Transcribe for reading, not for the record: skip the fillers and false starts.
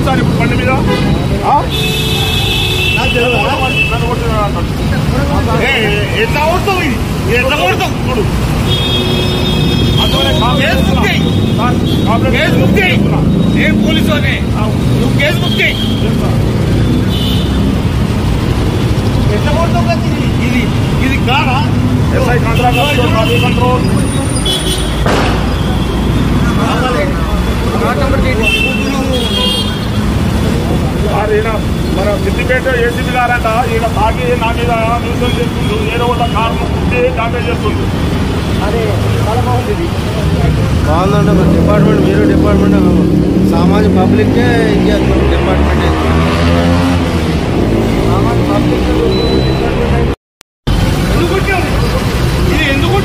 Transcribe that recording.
sir ఇప్పుడు బండి మీద ఎట్లా కొడతావు ఇది ఎట్లా కొడతావు ఇప్పుడు కేసు బుక్ చేయి నేను పోలీసునే నువ్వు కేసు బుక్ చేయి ఎట్లా కొడతావు కదా ఇది ఇది కాదా ఎస్ఐ కంట్రోల్ మన సిద్దిపేట ఏసీబీ గారంట ఈయన తాగి నా మీద న్యూస్ చేస్తుండ్రు ఏదో ఒక కారణం పుట్టి డామేజ్ చేస్తుండ్రు అదే బాగుందండి మన డిపార్ట్మెంట్ మీరు డిపార్ట్మెంట్ సామాన్య పబ్లిక్కే ఇచ్చేస్తున్నాం డిపార్ట్మెంట్ సామాన్య పబ్లిక్ ఎందుకు ఇది ఎందుకు